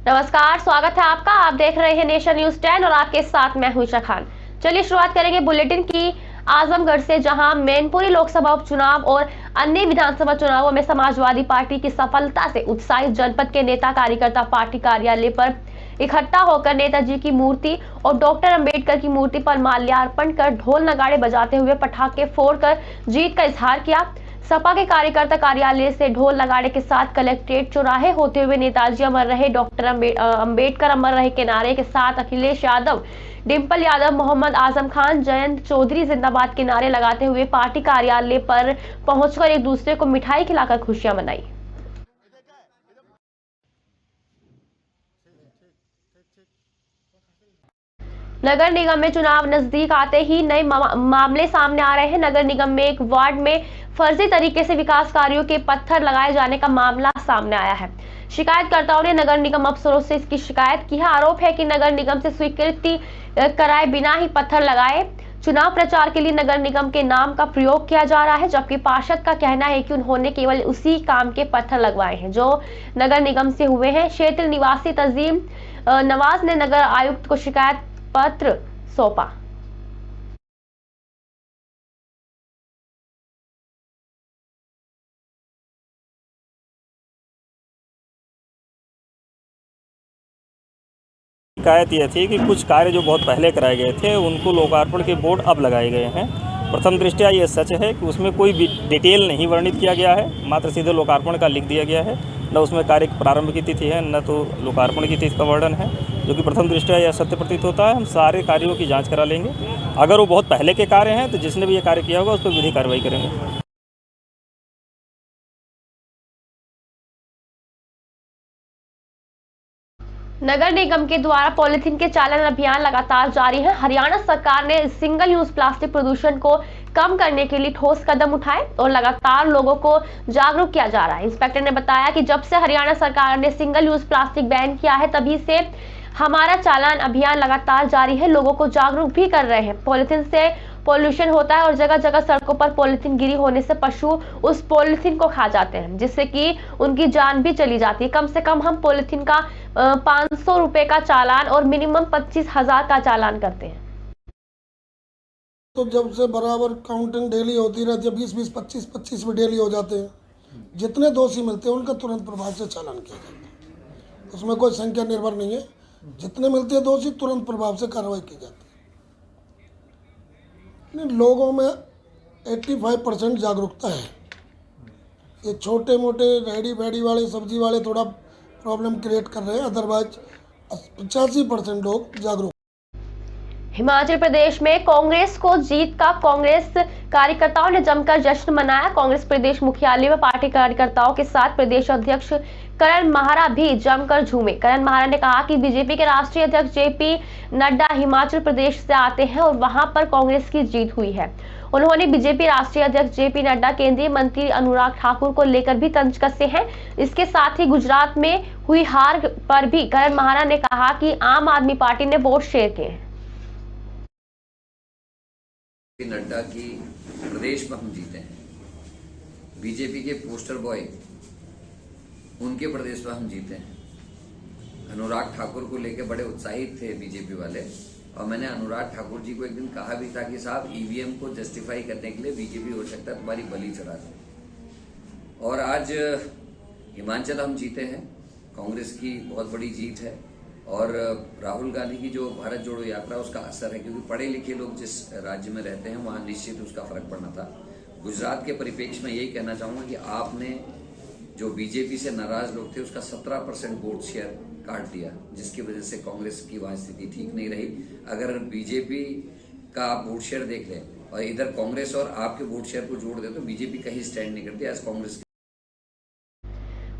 नमस्कार, स्वागत है आपका। आप देख रहे हैं नेशन न्यूज 10 और आपके साथ मैं हूं खान। चलिए शुरुआत करेंगे बुलेटिन की आजमगढ़ से, जहां मैनपुरी लोकसभा उपचुनाव और अन्य विधानसभा चुनावों में समाजवादी पार्टी की सफलता से उत्साहित जनपद के नेता कार्यकर्ता पार्टी कार्यालय पर इकट्ठा होकर नेताजी की मूर्ति और डॉक्टर अंबेडकर की मूर्ति पर माल्यार्पण कर ढोल नगाड़े बजाते हुए पटाखे फोड़कर जीत का इजहार किया। सपा के कार्यकर्ता कार्यालय से ढोल नगाड़े के साथ कलेक्ट्रेट चौराहे होते हुए नेताजी अमर रहे, डॉक्टर अंबेडकर अमर रहे के नारे के साथ अखिलेश यादव, डिंपल यादव, मोहम्मद आजम खान, जयंत चौधरी जिंदाबाद के नारे लगाते हुए पार्टी कार्यालय पर पहुंचकर एक दूसरे को मिठाई खिलाकर खुशियां मनाई। नगर निगम में चुनाव नजदीक आते ही नए मामले सामने आ रहे हैं। नगर निगम में एक वार्ड में फर्जी तरीके से विकास कार्यों के पत्थर लगाए जाने का मामला सामने आया है। शिकायतकर्ताओं ने नगर निगम अफसरों से इसकी शिकायत की है। आरोप है कि नगर निगम से स्वीकृति कराए बिना ही पत्थर लगाए चुनाव प्रचार के लिए नगर निगम के नाम का प्रयोग किया जा रहा है, जबकि पार्षद का कहना है कि उन्होंने केवल उसी काम के पत्थर लगवाए हैं जो नगर निगम से हुए हैं। क्षेत्र निवासी तजीम नवाज ने नगर आयुक्त को शिकायत पत्र सौंपा। शिकायत यह थी कि कुछ कार्य जो बहुत पहले कराए गए थे उनको लोकार्पण के बोर्ड अब लगाए गए हैं। प्रथम दृष्टया ये सच है कि उसमें कोई भी डिटेल नहीं वर्णित किया गया है, मात्र सीधे लोकार्पण का लिख दिया गया है। न उसमें कार्य प्रारंभ की तिथि है, न तो लोकार्पण की तिथि का वर्णन है, जो कि प्रथम दृष्टया यह सत्य प्रतीत होता है। हम सारे कार्यों की जाँच करा लेंगे। अगर वो बहुत पहले के कार्य हैं तो जिसने भी ये कार्य किया होगा उस पर विधिक कार्रवाई करेंगे। नगर निगम के द्वारा पॉलिथीन के चालन अभियान लगातार जारी है। हरियाणा सरकार ने सिंगल यूज प्लास्टिक प्रदूषण को कम करने के लिए ठोस कदम उठाए और लगातार लोगों को जागरूक किया जा रहा है। इंस्पेक्टर ने बताया कि जब से हरियाणा सरकार ने सिंगल यूज प्लास्टिक बैन किया है, तभी से हमारा चालान अभियान लगातार जारी है। लोगों को जागरूक भी कर रहे हैं। पॉलिथीन से पॉल्यूशन होता है और जगह जगह सड़कों पर पॉलिथीन गिरी होने से पशु उस पॉलिथीन को खा जाते हैं, जिससे कि उनकी जान भी चली जाती है। कम से कम हम पॉलिथीन का 500 रुपए का चालान और मिनिमम 25,000 का चालान करते हैं। तो जब से बराबर काउंटिंग डेली होती रहती है, 20-20, 25-25 में डेली हो जाते हैं। जितने दोषी मिलते हैं उनका तुरंत प्रभाव से चालान किया जाता है। उसमें कोई संख्या निर्भर नहीं है। जितने मिलते हैं दोषी, तुरंत प्रभाव से कार्रवाई की जाती है। लोगों में 85% जागरूकता है। ये छोटे मोटे रेडी बैडी वाले, सब्जी वाले थोड़ा प्रॉब्लम क्रिएट कर रहे हैं, अदरवाइज 85% लोग जागरूक। हिमाचल प्रदेश में कांग्रेस को जीत का कांग्रेस कार्यकर्ताओं ने जमकर जश्न मनाया। कांग्रेस प्रदेश मुख्यालय में पार्टी कार्यकर्ताओं के साथ प्रदेश अध्यक्ष करण माहरा भी जमकर झूमे। करण माहरा ने कहा कि बीजेपी के राष्ट्रीय अध्यक्ष जेपी नड्डा हिमाचल प्रदेश से आते हैं और वहां पर कांग्रेस की जीत हुई है। उन्होंने बीजेपी राष्ट्रीय अध्यक्ष जेपी नड्डा, केंद्रीय मंत्री अनुराग ठाकुर को लेकर भी तंज कसे हैं। इसके साथ ही गुजरात में हुई हार पर भी करण माहरा ने कहा कि आम आदमी पार्टी ने वोट शेयर किए हैं। नड्डा की प्रदेश में हम जीते हैं, बीजेपी के पोस्टर बॉय उनके प्रदेश में हम जीते हैं। अनुराग ठाकुर को लेकर बड़े उत्साहित थे बीजेपी वाले, और मैंने अनुराग ठाकुर जी को एक दिन कहा भी था कि साहब ईवीएम को जस्टिफाई करने के लिए बीजेपी हो सकता है तुम्हारी बलि चढ़ा दे। और आज हिमाचल हम जीते हैं, कांग्रेस की बहुत बड़ी जीत है। और राहुल गांधी की जो भारत जोड़ो यात्रा, उसका असर है, क्योंकि पढ़े लिखे लोग जिस राज्य में रहते हैं वहाँ निश्चित उसका फर्क पड़ना था। गुजरात के परिप्रेक्ष्य में यही कहना चाहूँगा कि आपने जो बीजेपी से नाराज लोग थे उसका 17% वोट शेयर काट दिया, जिसकी वजह से कांग्रेस की वहाँ स्थिति ठीक नहीं रही। अगर बीजेपी का आप वोट शेयर देख लें और इधर कांग्रेस और आपके वोट शेयर को जोड़ दे तो बीजेपी कहीं स्टैंड नहीं करती एज कांग्रेस।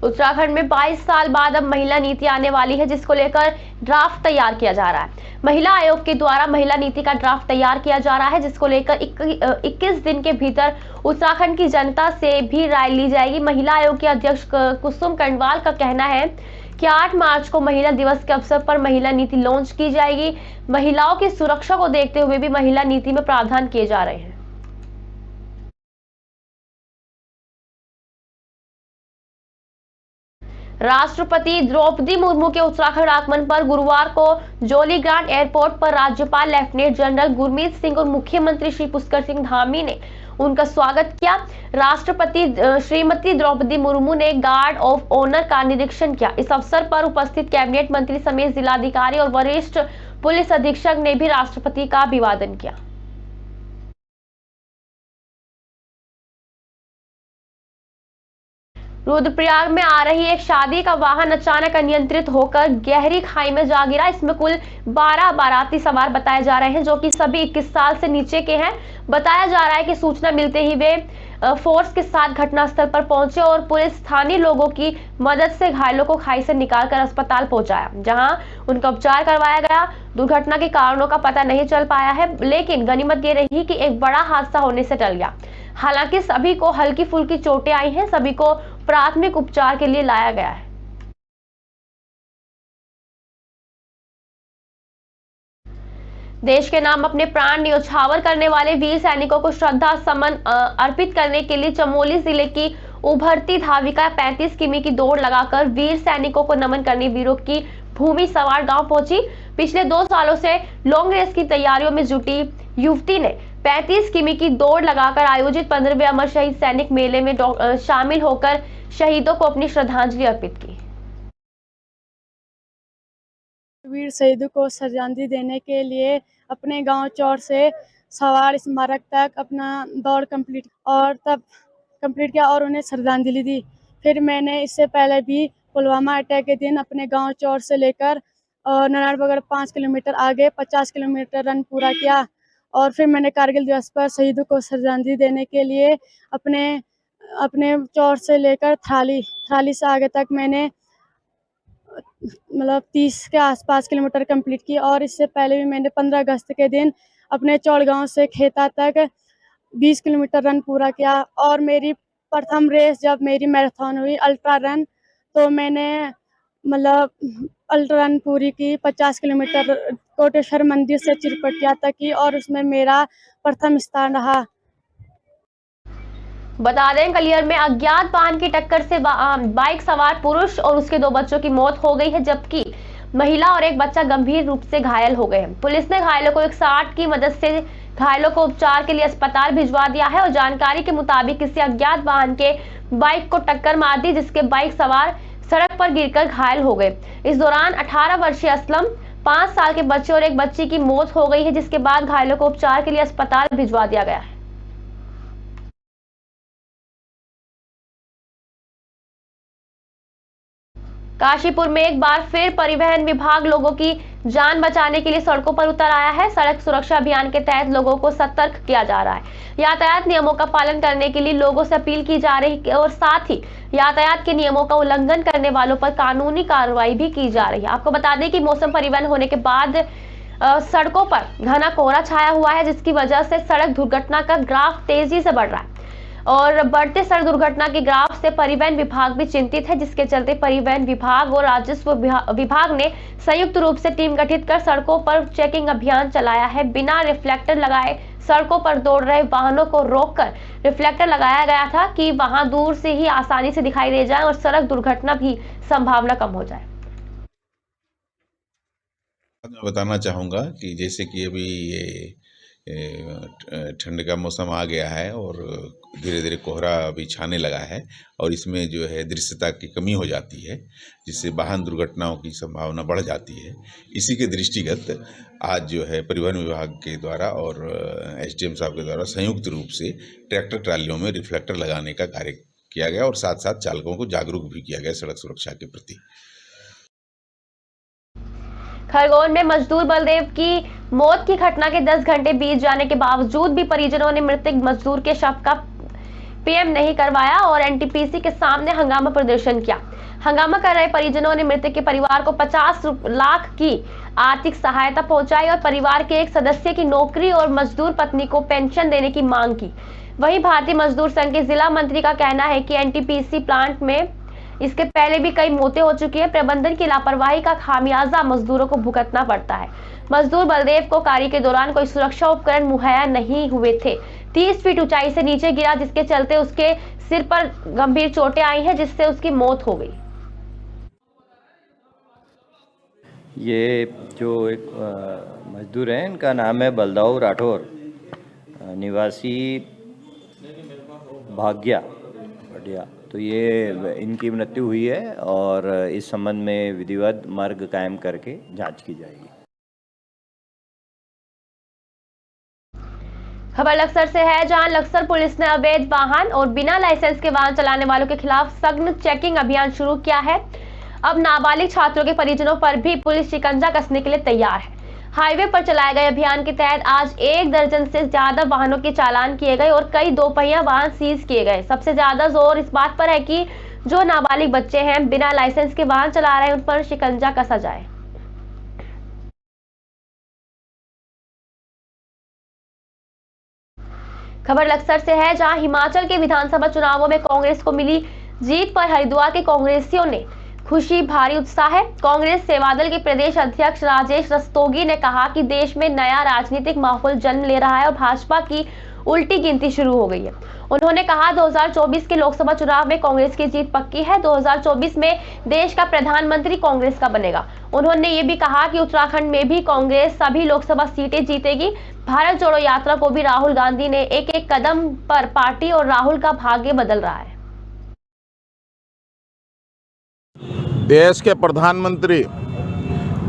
उत्तराखंड में 22 साल बाद अब महिला नीति आने वाली है, जिसको लेकर ड्राफ्ट तैयार किया जा रहा है। महिला आयोग के द्वारा महिला नीति का ड्राफ्ट तैयार किया जा रहा है, जिसको लेकर 21 दिन के भीतर उत्तराखंड की जनता से भी राय ली जाएगी। महिला आयोग के अध्यक्ष कुसुम कंडवाल का कहना है कि 8 मार्च को महिला दिवस के अवसर पर महिला नीति लॉन्च की जाएगी। महिलाओं की सुरक्षा को देखते हुए भी महिला नीति में प्रावधान किए जा रहे हैं। राष्ट्रपति द्रौपदी मुर्मू के उत्तराखंड आगमन पर गुरुवार को जोलीग्रांट एयरपोर्ट पर राज्यपाल लेफ्टिनेंट जनरल गुरमीत सिंह और मुख्यमंत्री श्री पुष्कर सिंह धामी ने उनका स्वागत किया। राष्ट्रपति श्रीमती द्रौपदी मुर्मू ने गार्ड ऑफ ऑनर का निरीक्षण किया। इस अवसर पर उपस्थित कैबिनेट मंत्री समेत जिलाधिकारी और वरिष्ठ पुलिस अधीक्षक ने भी राष्ट्रपति का अभिवादन किया। रुद्रप्रयाग में आ रही एक शादी का वाहन अचानक अनियंत्रित होकर गहरी खाई में जा गिरा। इसमें कुल 12 बाराती सवार बताए जा रहे हैं, जो कि सभी 21 साल से नीचे के हैं। बताया जा रहा है कि सूचना मिलते ही वे फोर्स के साथ घटनास्थल पर पहुंचे और पुलिस स्थानीय लोगों की मदद से घायलों को खाई से निकालकर अस्पताल पहुंचाया, जहां उनका उपचार करवाया गया। दुर्घटना के कारणों का पता नहीं चल पाया है, लेकिन गनीमत ये रही कि एक बड़ा हादसा होने से टल गया। हालांकि सभी को हल्की फुल्की चोटें आई हैं, सभी को प्राथमिक उपचार के लिए लाया गया है। देश के नाम अपने प्राण न्यौछावर करने वाले वीर सैनिकों को श्रद्धा सुमन अर्पित करने के लिए चमोली जिले की उभरती धाविका 35 किमी की दौड़ लगाकर वीर सैनिकों को नमन करने वीरों की भूमि सवार गांव पहुंची। पिछले 2 सालों से लॉन्ग रेस की तैयारियों में जुटी युवती ने 35 किमी की दौड़ लगाकर आयोजित 15वें अमर शहीद सैनिक मेले में शामिल होकर शहीदों को अपनी श्रद्धांजलि अर्पित की। वीर शहीदों को श्रद्धांजलि देने के लिए अपने गांव चौर से सवार स्मारक तक अपना दौड़ कंप्लीट किया और उन्हें श्रद्धांजलि दी। फिर मैंने इससे पहले भी पुलवामा अटैक के दिन अपने गांव चौर से लेकर नारायणपुर 5 किलोमीटर आगे 50 किलोमीटर रन पूरा किया। और फिर मैंने कारगिल दिवस पर शहीदों को श्रद्धांजलि देने के लिए अपने चौर से लेकर थराली से आगे तक मैंने 30 के आसपास किलोमीटर कंप्लीट की। और इससे पहले भी मैंने 15 अगस्त के दिन अपने चौड़ गांव से खेता तक 20 किलोमीटर रन पूरा किया। और मेरी प्रथम रेस जब मेरी मैराथन हुई अल्ट्रा रन, तो मैंने अल्ट्रा रन पूरी की 50 किलोमीटर कोटेश्वर मंदिर से चिरपटिया तक की, और उसमें मेरा प्रथम स्थान रहा। बता दें, कलियर में अज्ञात वाहन की टक्कर से बाइक सवार पुरुष और उसके 2 बच्चों की मौत हो गई है, जबकि महिला और एक बच्चा गंभीर रूप से घायल हो गए हैं। पुलिस ने घायलों को 160 की मदद से घायलों को उपचार के लिए अस्पताल भिजवा दिया है। और जानकारी के मुताबिक किसी अज्ञात वाहन के बाइक को टक्कर मार दी, जिसके बाइक सवार सड़क पर गिरकर घायल हो गए। इस दौरान 18 वर्षीय असलम, 5 साल के बच्चे और एक बच्ची की मौत हो गई है, जिसके बाद घायलों को उपचार के लिए अस्पताल भिजवा दिया गया है। काशीपुर में एक बार फिर परिवहन विभाग लोगों की जान बचाने के लिए सड़कों पर उतर आया है। सड़क सुरक्षा अभियान के तहत लोगों को सतर्क किया जा रहा है। यातायात नियमों का पालन करने के लिए लोगों से अपील की जा रही है और साथ ही यातायात के नियमों का उल्लंघन करने वालों पर कानूनी कार्रवाई भी की जा रही है। आपको बता दें कि मौसम परिवर्तन होने के बाद सड़कों पर घना कोहरा छाया हुआ है, जिसकी वजह से सड़क दुर्घटना का ग्राफ तेजी से बढ़ रहा है। और बढ़ते सड़क दुर्घटना के ग्राफ से परिवहन विभाग भी चिंतित है, जिसके चलते परिवहन विभाग और राजस्व विभाग ने संयुक्त रूप से टीम गठित कर सड़कों पर चेकिंग अभियान चलाया है। बिना रिफ्लेक्टर लगाए सड़कों पर दौड़ रहे वाहनों को रोककर रिफ्लेक्टर लगाया गया था कि वहां दूर से ही आसानी से दिखाई दे जाए और सड़क दुर्घटना भी संभावना कम हो जाए। मैं बताना चाहूँगा कि जैसे कि अभी ये ठंड का मौसम आ गया है और धीरे धीरे कोहरा भी छाने लगा है और इसमें जो है दृश्यता की कमी हो जाती है, जिससे वाहन दुर्घटनाओं की संभावना बढ़ जाती है। इसी के दृष्टिगत आज जो है परिवहन विभाग के द्वारा और एसडीएम साहब के द्वारा संयुक्त रूप से ट्रैक्टर ट्रालियों में रिफ्लेक्टर लगाने का कार्य किया गया और साथ साथ चालकों को जागरूक भी किया गया सड़क सुरक्षा के प्रति। खरगोन में मजदूर बलदेव की मौत की घटना के 10 घंटे बीत जाने के बावजूद भी परिजनों ने मृतक मजदूर के शव का पीएम नहीं करवाया और एनटीपीसी के सामने हंगामा प्रदर्शन किया। हंगामा कर रहे परिजनों ने मृतक के परिवार को 50 लाख की आर्थिक सहायता पहुंचाई और परिवार के एक सदस्य की नौकरी और मजदूर पत्नी को पेंशन देने की मांग की। वहीं भारतीय मजदूर संघ के जिला मंत्री का कहना है कि एनटीपीसी प्लांट में इसके पहले भी कई मौतें हो चुकी है। प्रबंधन की लापरवाही का खामियाजा मजदूरों को भुगतना पड़ता है। मजदूर बलदेव को कार्य के दौरान कोई सुरक्षा उपकरण मुहैया नहीं हुए थे। 30 फीट ऊंचाई से नीचे गिरा, जिसके चलते उसके सिर पर गंभीर चोटें आई हैं, जिससे उसकी मौत हो गई। ये जो एक मजदूर हैं, इनका नाम है बलदाऊ राठौर, निवासी भाग्या बढ़िया। तो ये इनकी मृत्यु हुई है और इस संबंध में विधिवत मार्ग कायम करके जांच की जाएगी। खबर लक्सर से है, जहां लक्सर पुलिस ने अवैध वाहन और बिना लाइसेंस के वाहन चलाने वालों के खिलाफ सघन चेकिंग अभियान शुरू किया है। अब नाबालिग छात्रों के परिजनों पर भी पुलिस शिकंजा कसने के लिए तैयार है। हाईवे पर चलाए गए अभियान के तहत आज 1 दर्जन से ज्यादा वाहनों के चालान किए गए और कई दोपहिया वाहन सीज किए गए। सबसे ज्यादा जोर इस बात पर है कि जो नाबालिग बच्चे हैं, बिना लाइसेंस के वाहन चला रहे हैं, उन पर शिकंजा कसा जाए। खबर लक्सर से है, जहां हिमाचल के विधानसभा चुनावों में कांग्रेस को मिली जीत पर हरिद्वार के कांग्रेसियों ने खुशी, भारी उत्साह है। कांग्रेस सेवादल के प्रदेश अध्यक्ष राजेश रस्तोगी ने कहा कि देश में नया राजनीतिक माहौल जन्म ले रहा है और भाजपा की उल्टी गिनती शुरू हो गई है। उन्होंने कहा 2024 के लोकसभा चुनाव में कांग्रेस की जीत पक्की है। 2024 में देश का प्रधानमंत्री कांग्रेस का बनेगा। उन्होंने ये भी कहा कि उत्तराखंड में भी कांग्रेस सभी लोकसभा सीटें जीतेगी। भारत जोड़ो यात्रा को भी राहुल गांधी ने एक एक कदम पर पार्टी और राहुल का भाग्य बदल रहा है। देश के प्रधानमंत्री,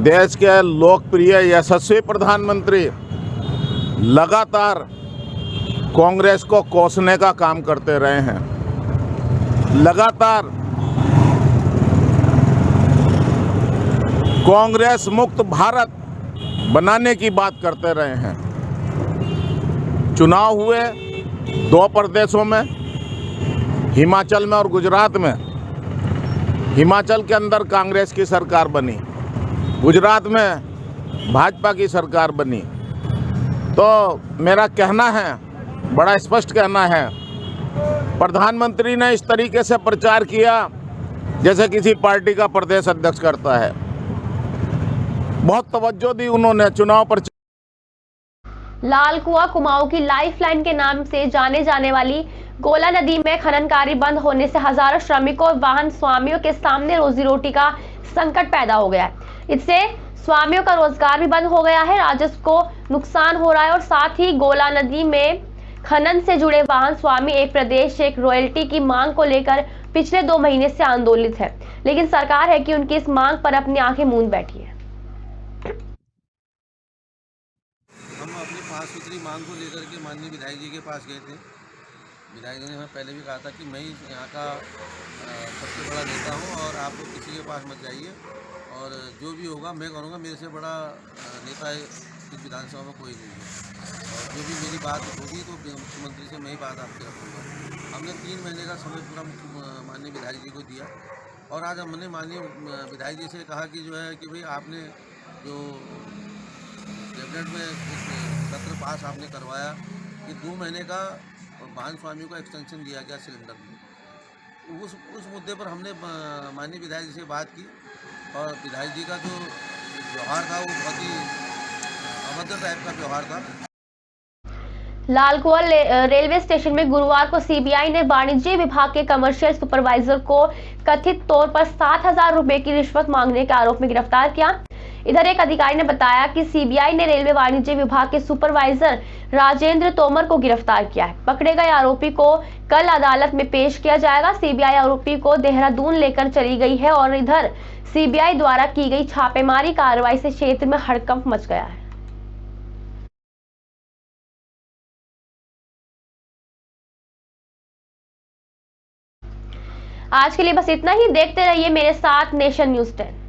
देश के लोकप्रिय यशस्वी प्रधानमंत्री लगातार कांग्रेस को कोसने का काम करते रहे हैं। लगातार कांग्रेस मुक्त भारत बनाने की बात करते रहे हैं। चुनाव हुए 2 प्रदेशों में, हिमाचल में और गुजरात में। हिमाचल के अंदर कांग्रेस की सरकार बनी, गुजरात में भाजपा की सरकार बनी। तो मेरा कहना है, बड़ा स्पष्ट कहना है, प्रधानमंत्री ने इस तरीके से प्रचार किया जैसे किसी पार्टी का प्रदेश अध्यक्ष करता है। बहुत तवज्जो दी उन्होंने चुनाव पर। लाल कुआं कुमाऊं की लाइफलाइन के नाम से जाने जाने वाली गोला नदी में खनन कार्य बंद होने से हजारों श्रमिकों और वाहन स्वामियों के सामने रोजी रोटी का संकट पैदा हो गया है। इससे स्वामियों का रोजगार भी बंद हो गया है, राजस्व को नुकसान हो रहा है और साथ ही गोला नदी में खनन से जुड़े वाहन स्वामी एक प्रदेश एक रॉयल्टी की मांग को लेकर पिछले 2 महीने से आंदोलित है, लेकिन सरकार है कि उनकी इस मांग पर अपनी आंखें मूंद बैठी है। हम अपनी 5 सूत्री मांग को लेकर के माननीय विधायक जी के पास गए थे। विधायक जी ने हमें पहले भी कहा था कि मैं ही यहाँ का सबसे बड़ा नेता हूँ और आप किसी के पास मत जाइए और जो भी होगा मैं करूँगा, मेरे से बड़ा नेता इस विधानसभा में कोई नहीं है और जो भी मेरी बात होगी तो मुख्यमंत्री से मैं ही बात आपसे रखूँगा। हमने 3 महीने का समय पूरा माननीय विधायक जी को दिया और आज हमने माननीय विधायक जी से कहा कि जो है कि भाई आपने जो कैबिनेट में सत्र पास आपने करवाया कि 2 महीने का वाहन स्वामियों का एक्सटेंशन दिया गया सिलेंडर में। उस मुद्दे पर हमने माननीय विधायक जी से बात की और विधायक जी का जो व्यवहार था वो बहुत ही अभद्र टाइप का व्यवहार था। लाल कुआं रेलवे स्टेशन में गुरुवार को सीबीआई ने वाणिज्य विभाग के कमर्शियल सुपरवाइजर को कथित तौर पर 7,000 रुपए की रिश्वत मांगने के आरोप में गिरफ्तार किया। इधर एक अधिकारी ने बताया कि सीबीआई ने रेलवे वाणिज्य विभाग के सुपरवाइजर राजेंद्र तोमर को गिरफ्तार किया है। पकड़े गए आरोपी को कल अदालत में पेश किया जाएगा। सीबीआई आरोपी को देहरादून लेकर चली गई है और इधर सीबीआई द्वारा की गई छापेमारी कार्रवाई से क्षेत्र में हड़कंप मच गया है। आज के लिए बस इतना ही। देखते रहिए मेरे साथ नेशन न्यूज़ 10।